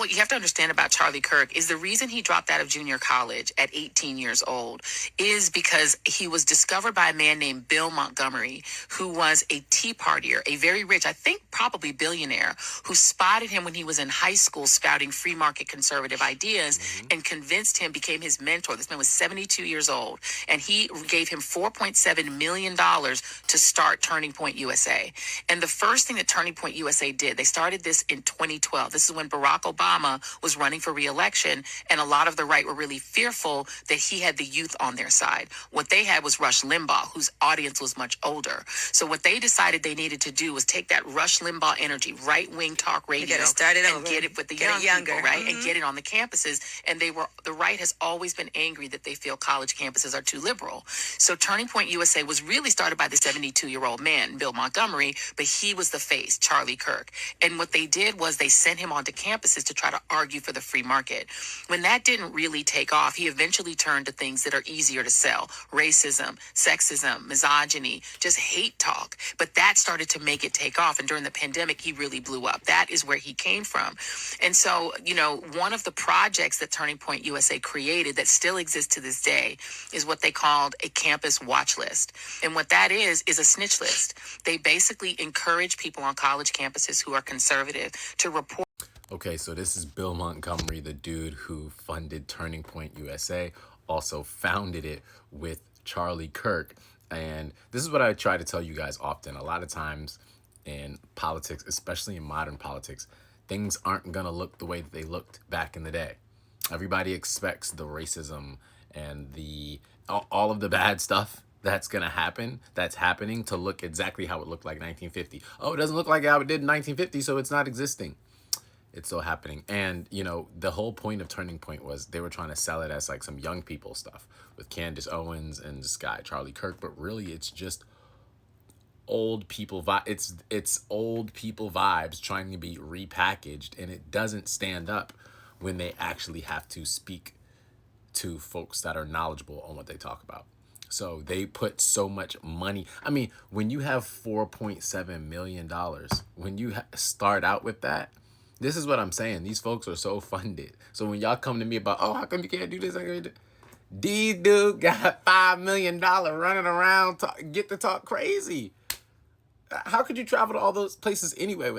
What you have to understand about Charlie Kirk is the reason he dropped out of junior college at 18 years old is because he was discovered by a man named Bill Montgomery, who was a Tea Partier, a very rich, I think probably billionaire, who spotted him when he was in high school spouting free market conservative ideas and convinced him, became his mentor. This man was 72 years old, and he gave him $4.7 million to start Turning Point USA. And the first thing that Turning Point USA did, they started this in 2012. This is when Barack Obama was running for re-election, and a lot of the right were really fearful that he had the youth on their side. What they had was Rush Limbaugh, whose audience was much older. So what they decided they needed to do was take that Rush Limbaugh energy, right-wing talk radio, and get it with the young people, right? And get it on the campuses. And the right has always been angry that they feel college campuses are too liberal. So Turning Point USA was really started by the 72-year-old man, Bill Montgomery, but he was the face, Charlie Kirk. And what they did was they sent him onto campuses to try to argue for the free market. When that didn't really take off, he eventually turned to things that are easier to sell: racism, sexism, misogyny, just hate talk. But that started to make it take off. And during the pandemic, he really blew up. That is where he came from. And so, one of the projects that Turning Point USA created that still exists to this day is what they called a campus watch list. And what that is a snitch list. They basically encourage people on college campuses who are conservative to report. Okay, so this is Bill Montgomery, the dude who funded Turning Point USA, also founded it with Charlie Kirk. And this is what I try to tell you guys often. A lot of times in politics, especially in modern politics, things aren't going to look the way that they looked back in the day. Everybody expects the racism and all of the bad stuff that's going to happen, that's happening, to look exactly how it looked like 1950. Oh, it doesn't look like how it did in 1950, so it's not existing. It's still happening. And, the whole point of Turning Point was they were trying to sell it as like some young people stuff with Candace Owens and this guy, Charlie Kirk. But really, it's just old people it's old people vibes trying to be repackaged, and it doesn't stand up when they actually have to speak to folks that are knowledgeable on what they talk about. So they put so much money. I mean, when you have $4.7 million, when you start out with that, this is what I'm saying. These folks are so funded. So when y'all come to me about, oh, how come you can't do this? These dude got $5 million running around, get to talk crazy. How could you travel to all those places anyway